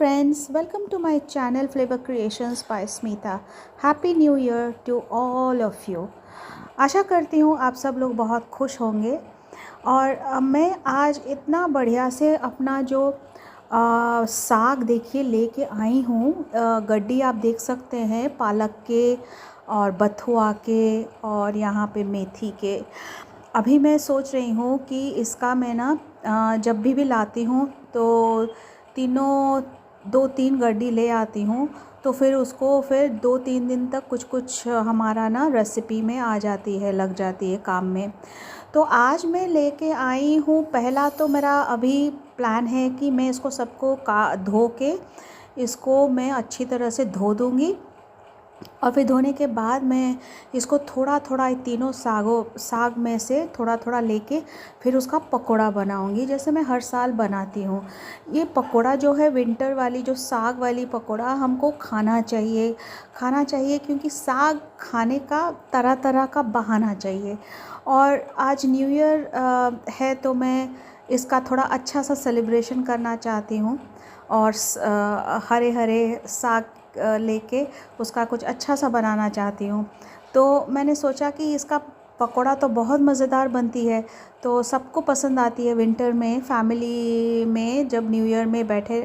friends, welcome to my channel Flavor Creations by Smita. Happy New Year to all of you. आशा करती हूँ आप सब लोग बहुत खुश होंगे। और मैं आज इतना बढ़िया से अपना जो साग देखिए लेके आई हूँ। गड्डी आप देख सकते हैं पालक के और बथुआ के और यहाँ पे मेथी के। अभी मैं सोच रही हूँ कि इसका मैं ना जब भी लाती हूँ तो तीनों 2-3 गड्डी ले आती हूँ, तो फिर उसको फिर 2-3 दिन तक कुछ कुछ हमारा ना रेसिपी में आ जाती है, लग जाती है काम में। तो आज मैं लेके आई हूँ। पहला तो मेरा अभी प्लान है कि मैं इसको सबको धो के इसको मैं अच्छी तरह से धो दूँगी और फिर धोने के बाद मैं इसको थोड़ा थोड़ा तीनों साग में से थोड़ा थोड़ा लेके फिर उसका पकोड़ा बनाऊंगी, जैसे मैं हर साल बनाती हूँ। ये पकोड़ा जो है विंटर वाली जो साग वाली पकोड़ा हमको खाना चाहिए क्योंकि साग खाने का तरह तरह का बहाना चाहिए। और आज न्यू ईयर है तो मैं इसका थोड़ा अच्छा सा सेलिब्रेशन करना चाहती हूँ और हरे हरे साग लेके उसका कुछ अच्छा सा बनाना चाहती हूँ। तो मैंने सोचा कि इसका पकोड़ा तो बहुत मज़ेदार बनती है, तो सबको पसंद आती है। विंटर में फैमिली में जब न्यू ईयर में बैठे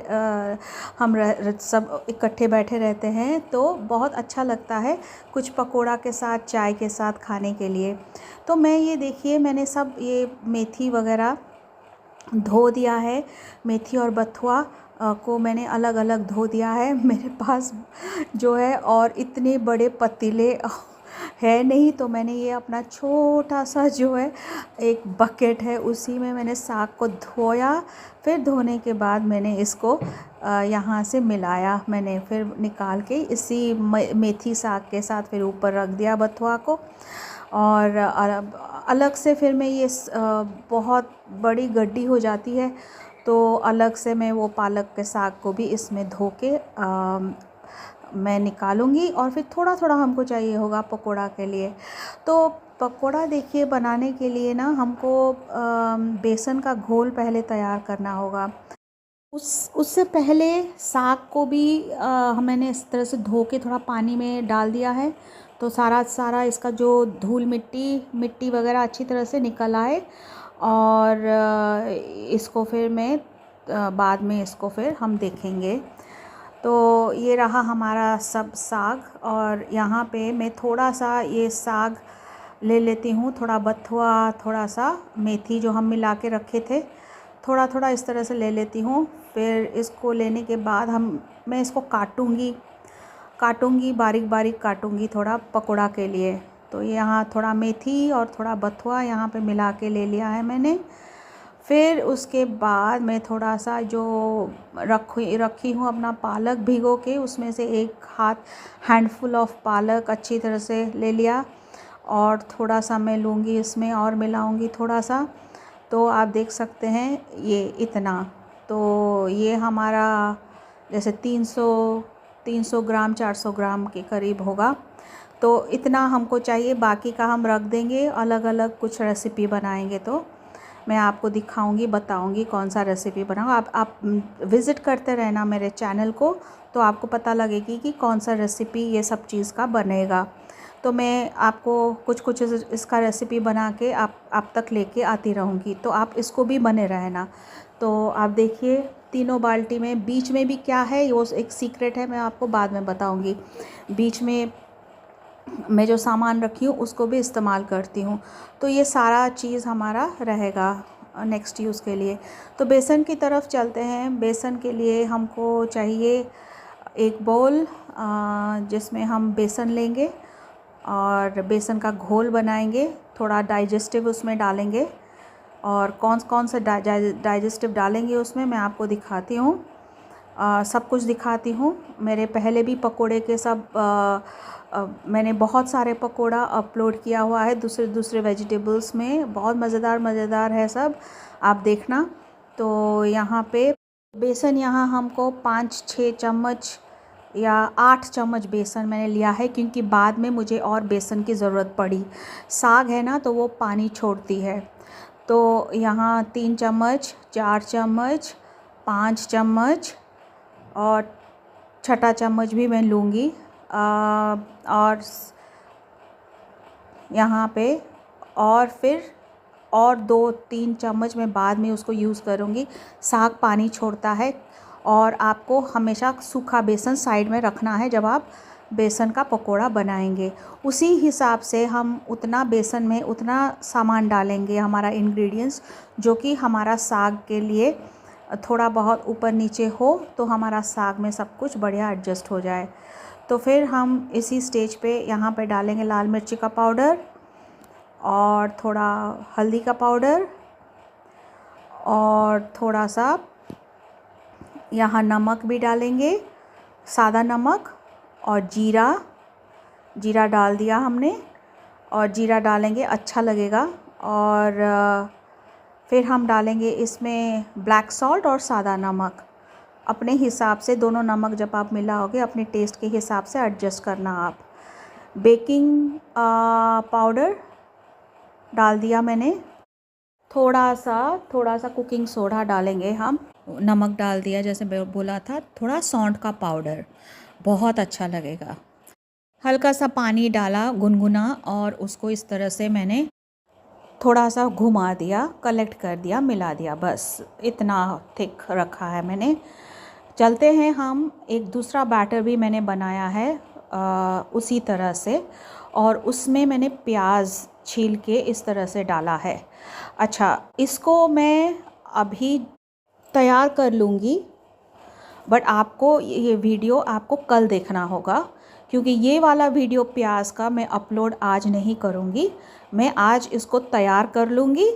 हम सब इकट्ठे बैठे रहते हैं तो बहुत अच्छा लगता है कुछ पकोड़ा के साथ चाय के साथ खाने के लिए। तो मैं ये देखिए मैंने सब ये मेथी वगैरह धो दिया है। मेथी और बथुआ को मैंने अलग अलग धो दिया है। मेरे पास जो है और इतने बड़े पतीले है नहीं, तो मैंने ये अपना छोटा सा जो है एक बकेट है उसी में मैंने साग को धोया। फिर धोने के बाद मैंने इसको यहाँ से मिलाया, मैंने फिर निकाल के इसी मेथी साग के साथ फिर ऊपर रख दिया बथुआ को। और अलग से फिर मैं ये बहुत बड़ी गड्डी हो जाती है तो अलग से मैं वो पालक के साग को भी इसमें धो के मैं निकालूंगी। और फिर थोड़ा थोड़ा हमको चाहिए होगा पकोड़ा के लिए। तो पकोड़ा देखिए बनाने के लिए ना हमको बेसन का घोल पहले तैयार करना होगा। उससे पहले साग को भी मैंने इस तरह से धो के थोड़ा पानी में डाल दिया है, तो सारा इसका जो धूल मिट्टी वगैरह अच्छी तरह से निकल आए। और इसको फिर मैं बाद में इसको फिर हम देखेंगे। तो ये रहा हमारा सब साग। और यहाँ पे मैं थोड़ा सा ये साग ले लेती हूँ, थोड़ा बथुआ थोड़ा सा मेथी जो हम मिला के रखे थे, थोड़ा थोड़ा इस तरह से ले लेती हूँ। फिर इसको लेने के बाद मैं इसको काटूँगी बारीक बारीक काटूँगी थोड़ा पकोड़ा के लिए। तो यहाँ थोड़ा मेथी और थोड़ा बथुआ यहाँ पे मिला के ले लिया है मैंने। फिर उसके बाद मैं थोड़ा सा जो रखी हूँ अपना पालक भिगो के, उसमें से एक हैंडफुल ऑफ पालक अच्छी तरह से ले लिया और थोड़ा सा मैं लूँगी इसमें और मिलाऊँगी थोड़ा सा। तो आप देख सकते हैं ये इतना, तो ये हमारा जैसे 300 ग्राम 400 ग्राम के करीब होगा। तो इतना हमको चाहिए, बाकी का हम रख देंगे, अलग अलग कुछ रेसिपी बनाएंगे तो मैं आपको दिखाऊंगी, बताऊंगी कौन सा रेसिपी बनाऊँ। आप विज़िट करते रहना मेरे चैनल को, तो आपको पता लगेगी कि कौन सा रेसिपी ये सब चीज़ का बनेगा। तो मैं आपको कुछ इसका रेसिपी बना के आप तक लेके आती रहूँगी, तो आप इसको भी बने रहना। तो आप देखिए तीनों बाल्टी में बीच में भी क्या है वो एक सीक्रेट है, मैं आपको बाद में बताऊँगी। बीच में मैं जो सामान रखी हूँ उसको भी इस्तेमाल करती हूँ। तो ये सारा चीज़ हमारा रहेगा नेक्स्ट यूज़ के लिए। तो बेसन की तरफ चलते हैं। बेसन के लिए हमको चाहिए एक बाउल जिसमें हम बेसन लेंगे और बेसन का घोल बनाएंगे, थोड़ा डाइजेस्टिव उसमें डालेंगे। और कौन से डाइजेस्टिव डालेंगे उसमें मैं आपको दिखाती हूँ, सब कुछ दिखाती हूँ। मेरे पहले भी पकोड़े के मैंने बहुत सारे पकोड़ा अपलोड किया हुआ है दूसरे वेजिटेबल्स में, बहुत मज़ेदार है सब, आप देखना। तो यहाँ पे बेसन यहाँ हमको 5-6 चम्मच या 8 चम्मच बेसन मैंने लिया है, क्योंकि बाद में मुझे और बेसन की ज़रूरत पड़ी। साग है ना तो वो पानी छोड़ती है। तो यहाँ 3 चम्मच 4 चम्मच 5 चम्मच और छठा चम्मच भी मैं लूँगी। और यहाँ पे और फिर और 2-3 चम्मच मैं बाद में उसको यूज़ करूँगी। साग पानी छोड़ता है और आपको हमेशा सूखा बेसन साइड में रखना है जब आप बेसन का पकोड़ा बनाएंगे। उसी हिसाब से हम उतना बेसन में उतना सामान डालेंगे, हमारा इंग्रेडिएंट्स, जो कि हमारा साग के लिए थोड़ा बहुत ऊपर नीचे हो तो हमारा साग में सब कुछ बढ़िया एडजस्ट हो जाए। तो फिर हम इसी स्टेज पे यहाँ पे डालेंगे लाल मिर्ची का पाउडर और थोड़ा हल्दी का पाउडर और थोड़ा सा यहाँ नमक भी डालेंगे, सादा नमक, और जीरा डाल दिया हमने, और जीरा डालेंगे अच्छा लगेगा। और फिर हम डालेंगे इसमें ब्लैक सॉल्ट और सादा नमक अपने हिसाब से। दोनों नमक जब आप मिलाओगे अपने टेस्ट के हिसाब से एडजस्ट करना आप। बेकिंग पाउडर डाल दिया मैंने, थोड़ा सा कुकिंग सोडा डालेंगे हम, नमक डाल दिया जैसे बोला था, थोड़ा सौंठ का पाउडर, बहुत अच्छा लगेगा। हल्का सा पानी डाला गुनगुना और उसको इस तरह से मैंने थोड़ा सा घुमा दिया, कलेक्ट कर दिया, मिला दिया, बस इतना थिक रखा है मैंने। चलते हैं हम, एक दूसरा बैटर भी मैंने बनाया है उसी तरह से, और उसमें मैंने प्याज छील के इस तरह से डाला है। अच्छा, इसको मैं अभी तैयार कर लूँगी, बट आपको ये वीडियो आपको कल देखना होगा, क्योंकि ये वाला वीडियो प्याज का मैं अपलोड आज नहीं करूँगी। मैं आज इसको तैयार कर लूँगी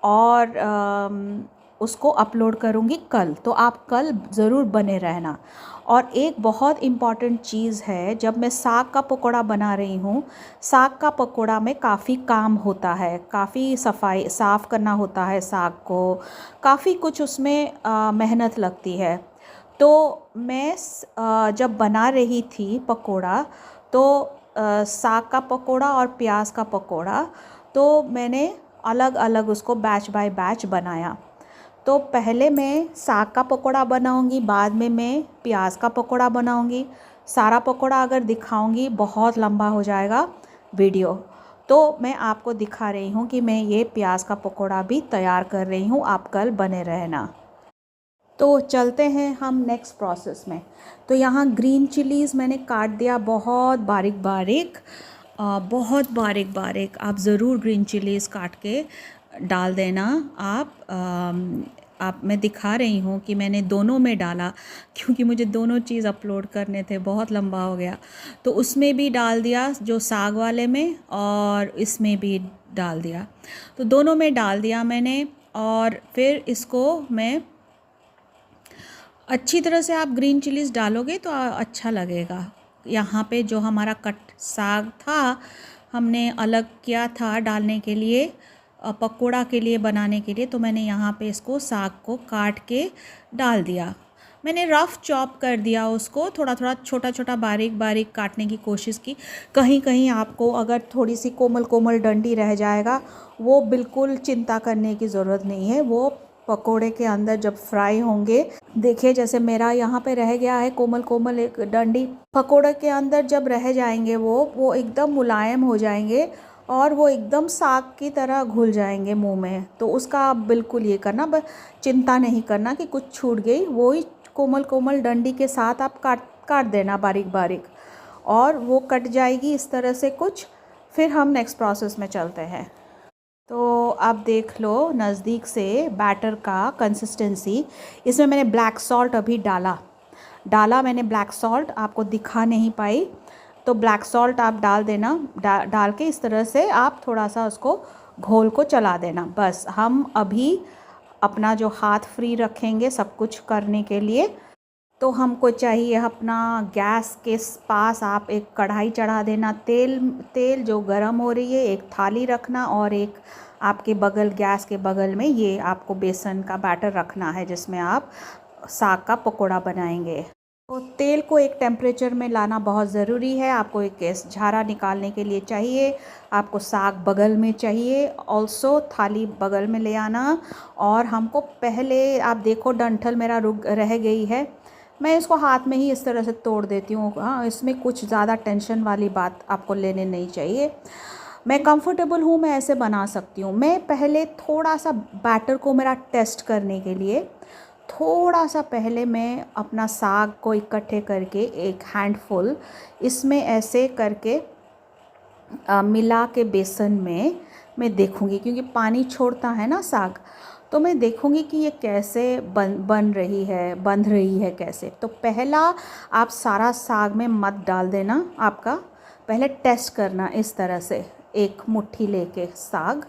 और उसको अपलोड करूँगी कल, तो आप कल ज़रूर बने रहना। और एक बहुत इम्पॉर्टेंट चीज़ है, जब मैं साग का पकोड़ा बना रही हूँ, साग का पकोड़ा में काफ़ी काम होता है, काफ़ी सफाई साफ़ करना होता है साग को, काफ़ी कुछ उसमें मेहनत लगती है। तो मैं जब बना रही थी पकोड़ा, तो साग का पकोड़ा और प्याज का पकोड़ा, तो मैंने अलग अलग उसको बैच बाय बैच बनाया। तो पहले मैं साग का पकोड़ा बनाऊंगी, बाद में मैं प्याज का पकोड़ा बनाऊंगी। सारा पकोड़ा अगर दिखाऊंगी बहुत लंबा हो जाएगा वीडियो, तो मैं आपको दिखा रही हूँ कि मैं ये प्याज का पकोड़ा भी तैयार कर रही हूँ, आप कल बने रहना। तो चलते हैं हम नेक्स्ट प्रोसेस में। तो यहाँ ग्रीन चिलीज़ मैंने काट दिया बहुत बारीक बारीक, बहुत बारीक बारीक। आप ज़रूर ग्रीन चिलीज़ काट के डाल देना। आप मैं दिखा रही हूँ कि मैंने दोनों में डाला, क्योंकि मुझे दोनों चीज़ अपलोड करने थे, बहुत लंबा हो गया। तो उसमें भी डाल दिया, जो साग वाले में, और इसमें भी डाल दिया, तो दोनों में डाल दिया मैंने। और फिर इसको मैं अच्छी तरह से, आप ग्रीन चिलीज़ डालोगे तो अच्छा लगेगा। यहाँ पे जो हमारा कट साग था, हमने अलग किया था डालने के लिए, पकोड़ा के लिए बनाने के लिए, तो मैंने यहाँ पे इसको साग को काट के डाल दिया। मैंने रफ़ चॉप कर दिया उसको, थोड़ा थोड़ा छोटा छोटा बारीक बारीक काटने की कोशिश की। कहीं कहीं आपको अगर थोड़ी सी कोमल कोमल डंडी रह जाएगा, वो बिल्कुल चिंता करने की ज़रूरत नहीं है। वो पकोड़े के अंदर जब फ्राई होंगे, देखिए जैसे मेरा यहाँ पे रह गया है कोमल कोमल एक डंडी, पकोड़े के अंदर जब रह जाएंगे वो एकदम मुलायम हो जाएंगे और वो एकदम साग की तरह घुल जाएंगे मुंह में। तो उसका आप बिल्कुल ये करना, बस चिंता नहीं करना कि कुछ छूट गई, वो ही कोमल कोमल डंडी के साथ आप काट देना बारीक बारीक, और वो कट जाएगी इस तरह से कुछ। फिर हम नेक्स्ट प्रोसेस में चलते हैं। तो आप देख लो नज़दीक से बैटर का कंसिस्टेंसी। इसमें मैंने ब्लैक सॉल्ट अभी डाला मैंने ब्लैक सॉल्ट, आपको दिखा नहीं पाई, तो ब्लैक सॉल्ट आप डाल देना। डाल के इस तरह से आप थोड़ा सा उसको घोल को चला देना। बस हम अभी अपना जो हाथ फ्री रखेंगे सब कुछ करने के लिए। तो हमको चाहिए अपना गैस के पास आप एक कढ़ाई चढ़ा देना, तेल जो गरम हो रही है, एक थाली रखना, और एक आपके बगल गैस के बगल में ये आपको बेसन का बैटर रखना है जिसमें आप साग का पकोड़ा बनाएंगे। तो तेल को एक टेम्परेचर में लाना बहुत ज़रूरी है। आपको एक गैस झारा निकालने के लिए चाहिए, आपको साग बगल में चाहिए, ऑल्सो थाली बगल में ले आना। और हमको पहले आप देखो डंठल मेरा रह गई है, मैं इसको हाथ में ही इस तरह से तोड़ देती हूँ। हाँ, इसमें कुछ ज़्यादा टेंशन वाली बात आपको लेने नहीं चाहिए। मैं कंफर्टेबल हूँ, मैं ऐसे बना सकती हूँ। मैं पहले थोड़ा सा बैटर को मेरा टेस्ट करने के लिए थोड़ा सा पहले मैं अपना साग को इकट्ठे करके एक हैंडफुल इसमें ऐसे करके मिला के बेसन में मैं देखूँगी, क्योंकि पानी छोड़ता है ना साग, तो मैं देखूँगी कि ये कैसे बन रही है, बंध रही है कैसे। तो पहला आप सारा साग में मत डाल देना, आपका पहले टेस्ट करना इस तरह से। एक मुट्ठी लेके साग,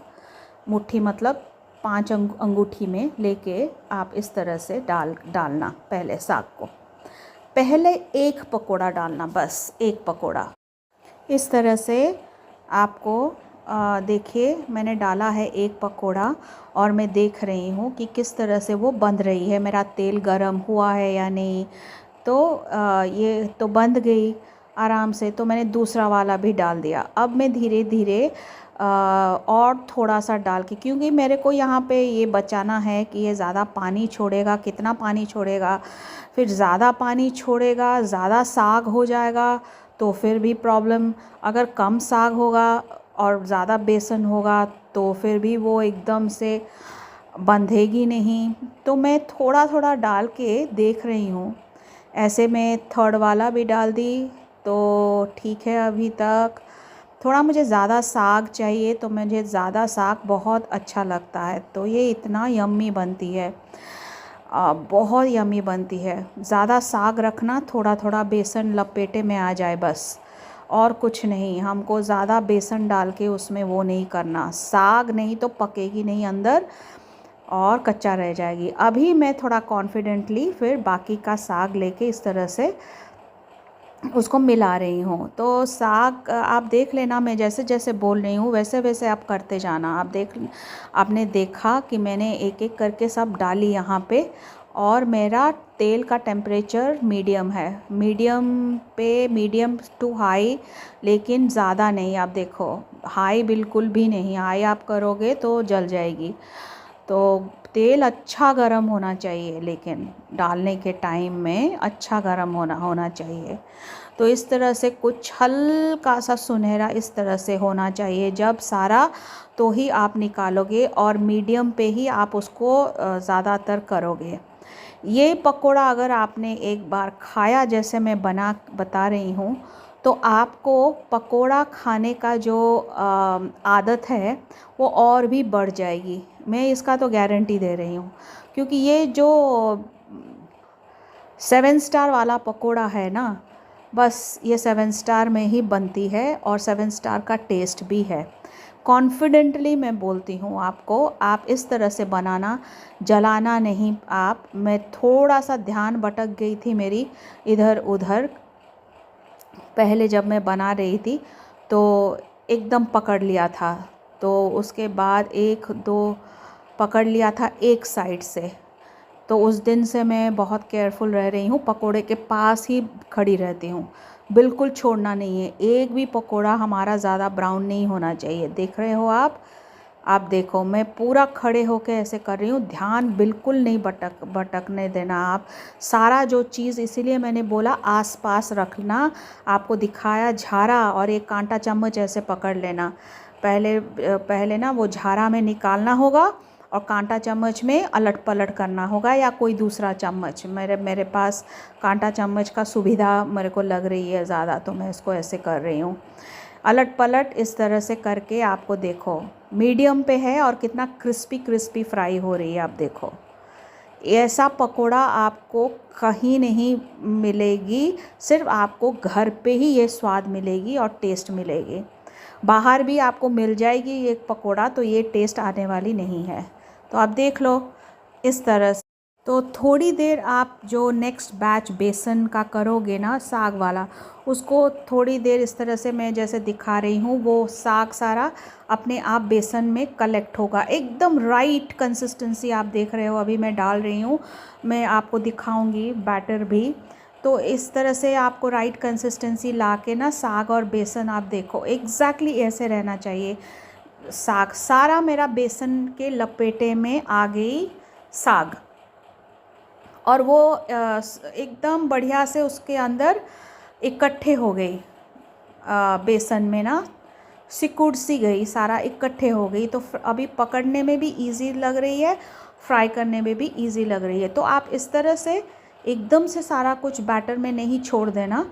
मुट्ठी मतलब 5 अंगूठी में लेके आप इस तरह से डालना पहले साग को। पहले एक पकोड़ा डालना, बस एक पकोड़ा इस तरह से आपको। देखिए मैंने डाला है एक पकोड़ा और मैं देख रही हूँ कि किस तरह से वो बंध रही है, मेरा तेल गरम हुआ है या नहीं। तो ये तो बंध गई आराम से, तो मैंने दूसरा वाला भी डाल दिया। अब मैं धीरे धीरे और थोड़ा सा डाल के, क्योंकि मेरे को यहाँ पे ये बचाना है कि ये ज़्यादा पानी छोड़ेगा, कितना पानी छोड़ेगा, फिर ज़्यादा पानी छोड़ेगा ज़्यादा साग हो जाएगा तो फिर भी प्रॉब्लम। अगर कम साग होगा और ज़्यादा बेसन होगा तो फिर भी वो एकदम से बंधेगी नहीं। तो मैं थोड़ा थोड़ा डाल के देख रही हूँ। ऐसे मैं थर्ड वाला भी डाल दी तो ठीक है। अभी तक थोड़ा मुझे ज़्यादा साग चाहिए, तो मुझे ज़्यादा साग बहुत अच्छा लगता है, तो ये इतना यम्मी बनती है, बहुत यम्मी बनती है। ज़्यादा साग रखना, थोड़ा थोड़ा बेसन लपेटे में आ जाए बस, और कुछ नहीं। हमको ज़्यादा बेसन डाल के उसमें वो नहीं करना, साग नहीं तो पकेगी नहीं अंदर और कच्चा रह जाएगी। अभी मैं थोड़ा कॉन्फिडेंटली फिर बाकी का साग लेके इस तरह से उसको मिला रही हूँ। तो साग आप देख लेना, मैं जैसे जैसे बोल रही हूँ वैसे वैसे आप करते जाना। आपने देखा कि मैंने एक एक करके सब डाली यहाँ पे, और मेरा तेल का टेम्परेचर मीडियम है, मीडियम टू हाई, लेकिन ज़्यादा नहीं। आप देखो हाई बिल्कुल भी नहीं, हाई आप करोगे तो जल जाएगी। तो तेल अच्छा गरम होना चाहिए, लेकिन डालने के टाइम में अच्छा गरम होना चाहिए। तो इस तरह से कुछ हल्का सा सुनहरा इस तरह से होना चाहिए जब सारा, तो ही आप निकालोगे, और मीडियम पे ही आप उसको ज़्यादातर करोगे। ये पकोड़ा अगर आपने एक बार खाया जैसे मैं बता रही हूँ, तो आपको पकोड़ा खाने का जो आदत है वो और भी बढ़ जाएगी। मैं इसका तो गारंटी दे रही हूँ, क्योंकि ये जो 7 स्टार वाला पकोड़ा है ना, बस ये 7 स्टार में ही बनती है और 7 स्टार का टेस्ट भी है। कॉन्फिडेंटली मैं बोलती हूँ आपको, आप इस तरह से बनाना, जलाना नहीं आप। मैं थोड़ा सा ध्यान भटक गई थी मेरी इधर उधर, पहले जब मैं बना रही थी तो एकदम पकड़ लिया था, तो उसके बाद 1-2 पकड़ लिया था एक साइड से। तो उस दिन से मैं बहुत केयरफुल रह रही हूँ, पकोड़े के पास ही खड़ी रहती हूँ, बिल्कुल छोड़ना नहीं है। एक भी पकोड़ा हमारा ज़्यादा ब्राउन नहीं होना चाहिए। देख रहे हो आप देखो मैं पूरा खड़े होकर ऐसे कर रही हूँ, ध्यान बिल्कुल नहीं भटकने देना आप। सारा जो चीज़, इसीलिए मैंने बोला आसपास रखना, आपको दिखाया झारा और एक कांटा चम्मच ऐसे पकड़ लेना। पहले ना वो झारा में निकालना होगा और कांटा चम्मच में अलट पलट करना होगा, या कोई दूसरा चम्मच। मेरे पास कांटा चम्मच का सुविधा मेरे को लग रही है ज़्यादा, तो मैं इसको ऐसे कर रही हूँ। अलट पलट इस तरह से करके आपको देखो मीडियम पे है और कितना क्रिस्पी फ्राई हो रही है। आप देखो ऐसा पकोड़ा आपको कहीं नहीं मिलेगी, सिर्फ आपको घर पे ही ये स्वाद मिलेगी और टेस्ट मिलेगी। बाहर भी आपको मिल जाएगी ये पकोड़ा, तो ये टेस्ट आने वाली नहीं है। तो आप देख लो इस तरह से। तो थोड़ी देर आप जो नेक्स्ट बैच बेसन का करोगे ना साग वाला, उसको थोड़ी देर इस तरह से मैं जैसे दिखा रही हूँ, वो साग सारा अपने आप बेसन में कलेक्ट होगा। एकदम राइट कंसिस्टेंसी आप देख रहे हो, अभी मैं डाल रही हूँ, मैं आपको दिखाऊंगी बैटर भी। तो इस तरह से आपको राइट कंसिस्टेंसी ला के ना साग और बेसन आप देखो एग्जैक्टली ऐसे रहना चाहिए। साग सारा मेरा बेसन के लपेटे में आ गई साग, और वो एकदम बढ़िया से उसके अंदर इकट्ठे हो गई, बेसन में ना सिकुड़ सी गई, सारा इकट्ठे हो गई। तो अभी पकड़ने में भी इजी लग रही है, फ्राई करने में भी इजी लग रही है। तो आप इस तरह से एकदम से सारा कुछ बैटर में नहीं छोड़ देना,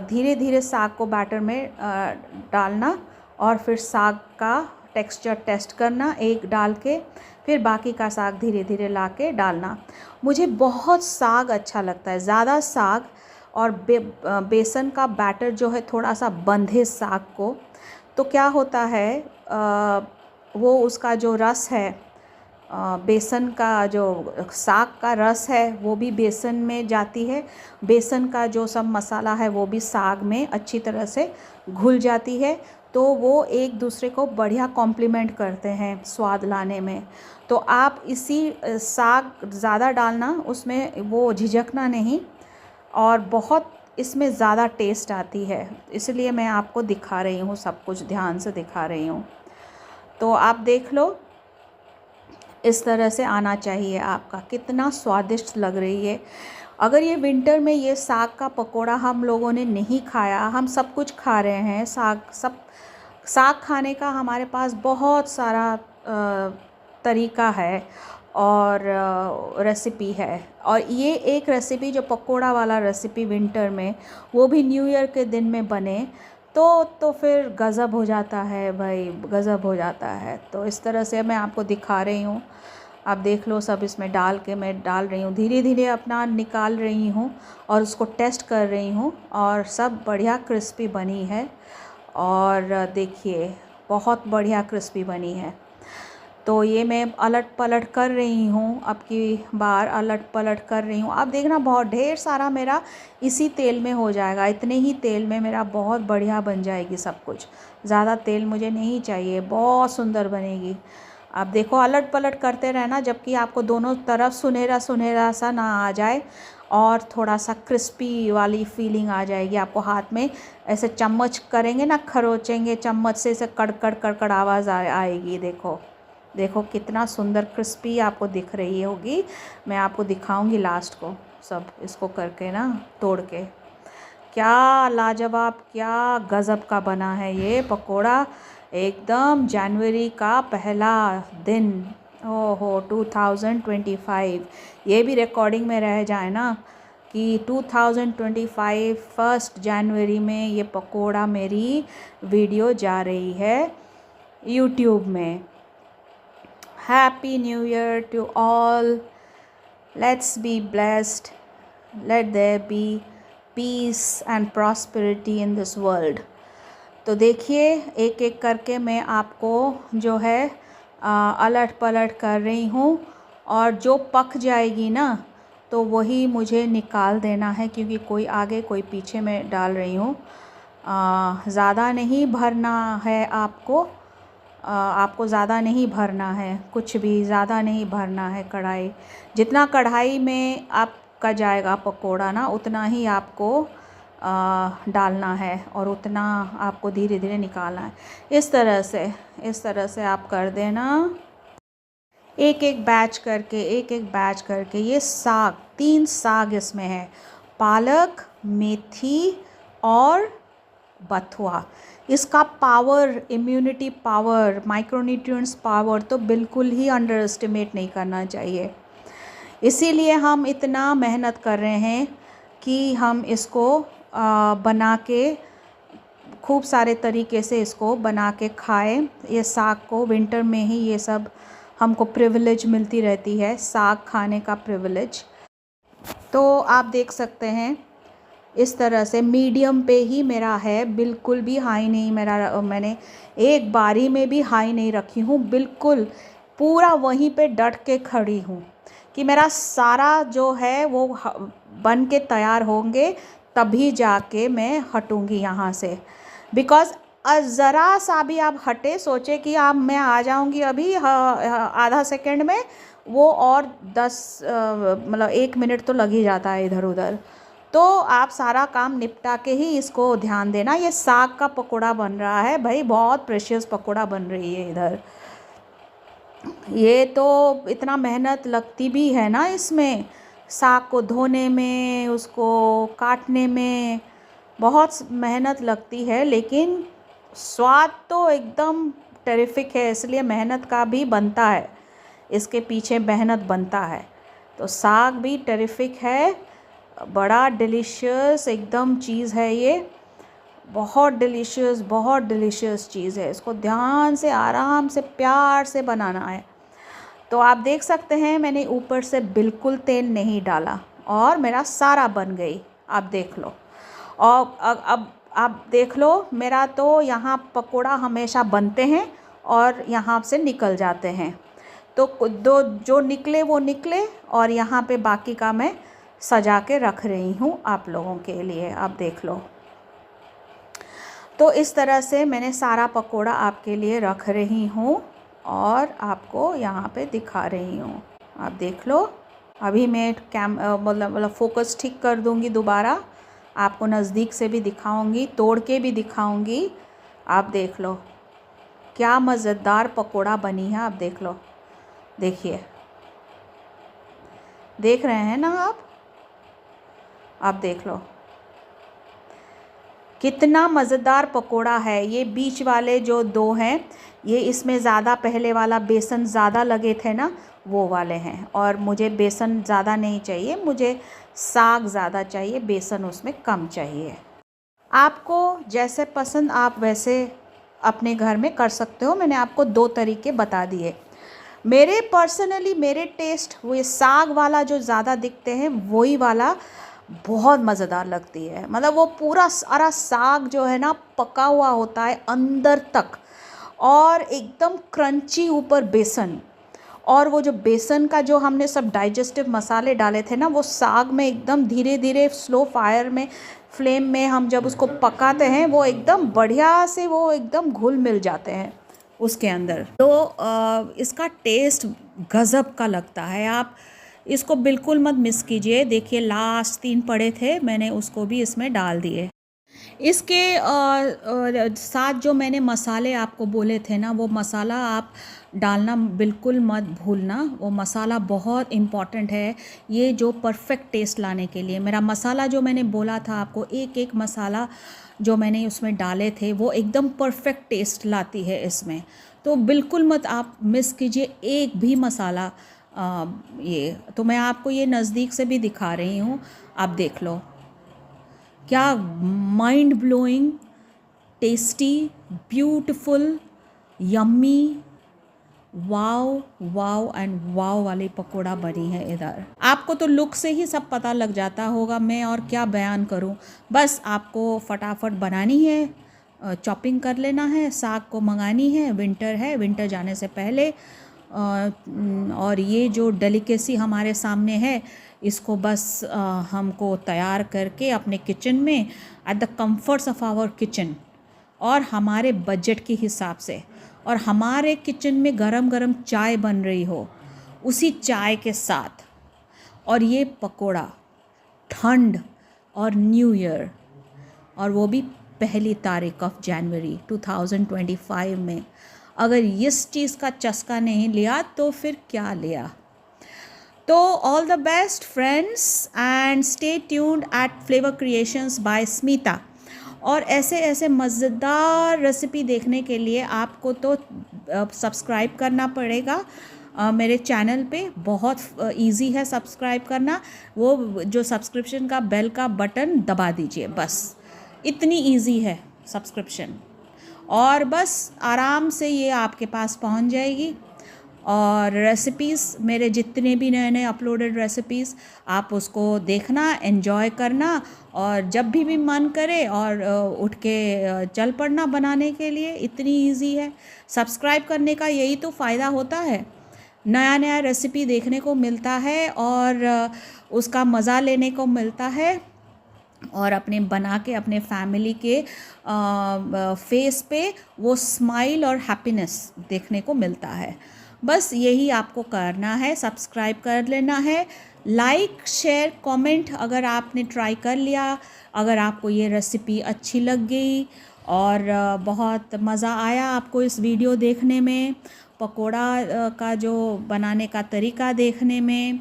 धीरे धीरे साग को बैटर में डालना और फिर साग का टेक्सचर टेस्ट करना एक डाल के, फिर बाकी का साग धीरे धीरे ला के डालना। मुझे बहुत साग अच्छा लगता है, ज़्यादा साग और बेसन का बैटर जो है थोड़ा सा बंधे साग को, तो क्या होता है वो उसका जो रस है, बेसन का जो साग का रस है वो भी बेसन में जाती है, बेसन का जो सब मसाला है वो भी साग में अच्छी तरह से घुल जाती है। तो वो एक दूसरे को बढ़िया कॉम्प्लीमेंट करते हैं स्वाद लाने में। तो आप इसी साग ज़्यादा डालना, उसमें वो झिझकना नहीं, और बहुत इसमें ज़्यादा टेस्ट आती है, इसलिए मैं आपको दिखा रही हूँ, सब कुछ ध्यान से दिखा रही हूँ। तो आप देख लो, इस तरह से आना चाहिए आपका, कितना स्वादिष्ट लग रही है। अगर ये विंटर में ये साग का पकोड़ा हम लोगों ने नहीं खाया, हम सब कुछ खा रहे हैं, साग खाने का हमारे पास बहुत सारा तरीका है और रेसिपी है। और ये एक रेसिपी जो पकोड़ा वाला रेसिपी विंटर में, वो भी न्यू ईयर के दिन में बने तो फिर गज़ब हो जाता है भाई, गज़ब हो जाता है। तो इस तरह से मैं आपको दिखा रही हूँ, आप देख लो। सब इसमें डाल के मैं डाल रही हूँ, धीरे धीरे अपना निकाल रही हूँ और उसको टेस्ट कर रही हूँ, और सब बढ़िया क्रिस्पी बनी है। और देखिए बहुत बढ़िया क्रिस्पी बनी है। तो ये मैं अलट पलट कर रही हूँ, अब की बार अलट पलट कर रही हूँ। आप देखना बहुत ढेर सारा मेरा इसी तेल में हो जाएगा, इतने ही तेल में मेरा बहुत बढ़िया बन जाएगी सब कुछ, ज़्यादा तेल मुझे नहीं चाहिए, बहुत सुंदर बनेगी। आप देखो अलट पलट करते रहना, जबकि आपको दोनों तरफ सुनहरा सुनहरा सा ना आ जाए और थोड़ा सा क्रिस्पी वाली फीलिंग आ जाएगी आपको। हाथ में ऐसे चम्मच करेंगे ना, खरोचेंगे चम्मच से, ऐसे कड़कड़ कड़कड़ आवाज़ आएगी। देखो देखो कितना सुंदर क्रिस्पी आपको दिख रही होगी। मैं आपको दिखाऊंगी लास्ट को सब इसको करके ना, तोड़ के। क्या लाजवाब, क्या गज़ब का बना है ये पकोड़ा, एकदम जनवरी का पहला दिन। ओहो 2025, ये भी रिकॉर्डिंग में रह जाए ना कि 2025 1 जनवरी में ये पकोड़ा मेरी वीडियो जा रही है यूट्यूब में। Happy new year to all, let's be blessed, let there be peace and prosperity in this world. तो देखिए एक एक करके मैं आपको जो है अलट पलट कर रही हूँ, और जो पक जाएगी ना तो वही मुझे निकाल देना है, क्योंकि कोई आगे कोई पीछे मैं डाल रही हूँ। ज़्यादा नहीं भरना है आपको, आपको ज़्यादा नहीं भरना है, कुछ भी ज़्यादा नहीं भरना है कढ़ाई। जितना कढ़ाई में आपका जाएगा पकोड़ा ना, उतना ही आपको डालना है और उतना आपको धीरे धीरे निकालना है। इस तरह से आप कर देना, एक एक बैच करके, एक एक बैच करके। ये साग, 3 साग इसमें है, पालक, मेथी और बथुआ। इसका power, immunity power, micronutrients power तो बिल्कुल ही अंडर एस्टिमेट नहीं करना चाहिए। इसीलिए हम इतना मेहनत कर रहे हैं कि हम इसको बना के खूब सारे तरीके से इसको बना के खाएं। ये साग को विंटर में ही ये सब हमको प्रिविलेज मिलती रहती है, साग खाने का प्रिविलेज। तो आप देख सकते हैं इस तरह से मीडियम पे ही मेरा है, बिल्कुल भी हाई नहीं मेरा, मैंने एक बारी में भी हाई नहीं रखी हूँ, बिल्कुल पूरा वहीं पे डट के खड़ी हूँ कि मेरा सारा जो है वो बन के तैयार होंगे, तभी जाके मैं हटूँगी यहाँ से। बिकॉज़ ज़रा सा भी आप हटे, सोचे कि आप मैं आ जाऊँगी अभी आधा सेकंड में, वो और 10 मतलब 1 मिनट तो लग ही जाता है इधर उधर। तो आप सारा काम निपटा के ही इसको ध्यान देना। ये साग का पकोड़ा बन रहा है भाई, बहुत प्रेशियस पकोड़ा बन रही है इधर। ये तो इतना मेहनत लगती भी है ना इसमें, साग को धोने में, उसको काटने में बहुत मेहनत लगती है, लेकिन स्वाद तो एकदम टेरिफिक है, इसलिए मेहनत का भी बनता है, इसके पीछे मेहनत बनता है। तो साग भी टेरिफिक है, बड़ा डिलीशियस एकदम चीज़ है ये, बहुत डिलीशियस चीज़ है। इसको ध्यान से, आराम से, प्यार से बनाना है। तो आप देख सकते हैं मैंने ऊपर से बिल्कुल तेल नहीं डाला और मेरा सारा बन गई। आप देख लो। और अब आप देख लो, मेरा तो यहाँ पकोड़ा हमेशा बनते हैं और यहाँ से निकल जाते हैं। तो दो जो निकले वो निकले, और यहाँ पे बाकी का मैं सजा के रख रही हूँ आप लोगों के लिए। आप देख लो। तो इस तरह से मैंने सारा पकोड़ा आपके लिए रख रही हूँ और आपको यहाँ पे दिखा रही हूँ। आप देख लो। अभी मैं मतलब फोकस ठीक कर दूँगी दोबारा, आपको नज़दीक से भी दिखाऊंगी, तोड़ के भी दिखाऊंगी। आप देख लो क्या मज़ेदार पकोड़ा बनी है। आप देख लो, देखिए, देख रहे हैं ना आप देख लो कितना मज़ेदार पकोड़ा है। ये बीच वाले जो दो हैं, ये इसमें ज़्यादा, पहले वाला बेसन ज़्यादा लगे थे ना, वो वाले हैं। और मुझे बेसन ज़्यादा नहीं चाहिए, मुझे साग ज़्यादा चाहिए, बेसन उसमें कम चाहिए। आपको जैसे पसंद आप वैसे अपने घर में कर सकते हो। मैंने आपको 2 तरीके बता दिए। मेरे पर्सनली, मेरे टेस्ट, वो ये साग वाला जो ज़्यादा दिखते हैं, वही वाला बहुत मज़ेदार लगती है। मतलब वो पूरा सारा साग जो है ना पका हुआ होता है अंदर तक, और एकदम क्रंची ऊपर बेसन, और वो जो बेसन का जो हमने सब डाइजेस्टिव मसाले डाले थे ना, वो साग में एकदम धीरे धीरे स्लो फायर में, फ्लेम में हम जब उसको पकाते हैं, वो एकदम बढ़िया से वो एकदम घुल मिल जाते हैं उसके अंदर। तो इसका टेस्ट गज़ब का लगता है। आप इसको बिल्कुल मत मिस कीजिए। देखिए लास्ट 3 पड़े थे, मैंने उसको भी इसमें डाल दिए। इसके साथ जो मैंने मसाले आपको बोले थे ना, वो मसाला आप डालना बिल्कुल मत भूलना। वो मसाला बहुत इम्पॉर्टेंट है ये जो परफेक्ट टेस्ट लाने के लिए। मेरा मसाला जो मैंने बोला था आपको, एक एक मसाला जो मैंने उसमें डाले थे, वो एकदम परफेक्ट टेस्ट लाती है इसमें। तो बिल्कुल मत आप मिस कीजिए एक भी मसाला। ये तो मैं आपको ये नज़दीक से भी दिखा रही हूँ। आप देख लो क्या mind blowing, tasty, beautiful, yummy, wow wow and wow वाली पकोड़ा बनी है इधर। आपको तो लुक से ही सब पता लग जाता होगा, मैं और क्या बयान करूं। बस आपको फटाफट बनानी है, चॉपिंग कर लेना है, साग को मंगानी है, विंटर है, विंटर जाने से पहले। और ये जो डेलिकेसी हमारे सामने है, इसको बस हमको तैयार करके अपने किचन में, at the comforts of our kitchen, और हमारे बजट के हिसाब से, और हमारे किचन में गरम गरम चाय बन रही हो, उसी चाय के साथ, और ये पकोड़ा, ठंड और न्यू ईयर, और वो भी 1 तारीख ऑफ जनवरी 2025 में। अगर इस चीज़ का चस्का नहीं लिया तो फिर क्या लिया। तो all the best friends, and stay tuned at flavour creations by Smita. और ऐसे ऐसे मज़ेदार रेसिपी देखने के लिए आपको तो सब्सक्राइब करना पड़ेगा मेरे चैनल पे। बहुत इजी है सब्सक्राइब करना। वो जो सब्सक्रिप्शन का बेल का बटन दबा दीजिए, बस इतनी इजी है सब्सक्रिप्शन, और बस आराम से ये आपके पास पहुंच जाएगी। और रेसिपीज़, मेरे जितने भी नए नए अपलोडेड रेसिपीज़, आप उसको देखना, एंजॉय करना, और जब भी मन करे और उठ के चल पड़ना बनाने के लिए। इतनी इजी है। सब्सक्राइब करने का यही तो फ़ायदा होता है, नया नया रेसिपी देखने को मिलता है और उसका मज़ा लेने को मिलता है, और अपने बना के अपने फैमिली के फेस पे वो स्माइल और हैप्पीनेस देखने को मिलता है। बस यही आपको करना है, सब्सक्राइब कर लेना है, लाइक शेयर कमेंट अगर आपने ट्राई कर लिया, अगर आपको ये रेसिपी अच्छी लग गई और बहुत मज़ा आया आपको इस वीडियो देखने में, पकोड़ा का जो बनाने का तरीका देखने में,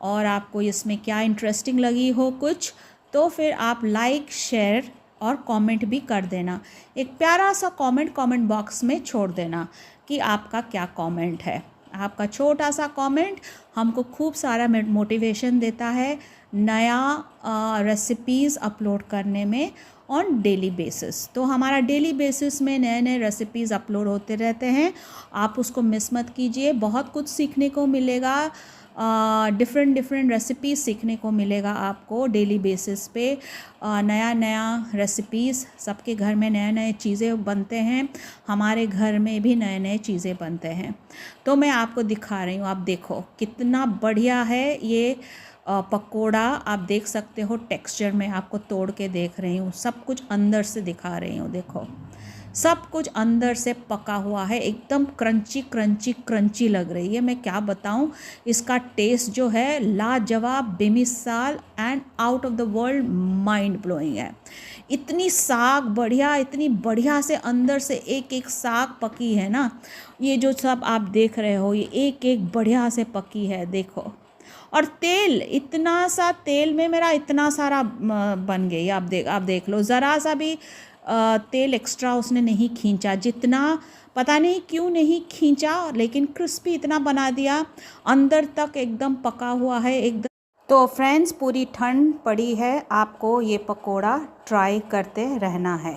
और आपको इसमें क्या इंटरेस्टिंग लगी हो कुछ, तो फिर आप लाइक, शेयर और कमेंट भी कर देना। एक प्यारा सा कमेंट बॉक्स में छोड़ देना कि आपका क्या कमेंट है। आपका छोटा सा कमेंट हमको खूब सारा मोटिवेशन देता है नया रेसिपीज़ अपलोड करने में ऑन डेली बेसिस। तो हमारा डेली बेसिस में नए नए रेसिपीज़ अपलोड होते रहते हैं, आप उसको मिस मत कीजिए। बहुत कुछ सीखने को मिलेगा, डिफरेंट रेसिपीज़ सीखने को मिलेगा आपको डेली बेसिस पे। नया नया रेसिपीज़, सबके घर में नए नए चीज़ें बनते हैं, हमारे घर में भी नए नए चीज़ें बनते हैं। तो मैं आपको दिखा रही हूँ, आप देखो कितना बढ़िया है ये पकोड़ा। आप देख सकते हो टेक्सचर में, आपको तोड़ के देख रही हूँ, सब कुछ अंदर से दिखा रही हूँ। देखो सब कुछ अंदर से पका हुआ है, एकदम क्रंची लग रही है। मैं क्या बताऊँ, इसका टेस्ट जो है लाजवाब, बेमिसाल and out of the world, mind blowing है। इतनी साग बढ़िया, इतनी बढ़िया से अंदर से एक एक साग पकी है ना। ये जो सब आप देख रहे हो, ये एक एक बढ़िया से पकी है, देखो। और तेल, इतना सा तेल में मेरा इतना सारा बन गई। आप देख लो, ज़रा सा भी तेल एक्स्ट्रा उसने नहीं खींचा, जितना पता नहीं क्यों नहीं खींचा, लेकिन क्रिस्पी इतना बना दिया, अंदर तक एकदम पका हुआ है एकदम। तो फ्रेंड्स, पूरी ठंड पड़ी है, आपको ये पकोड़ा ट्राई करते रहना है।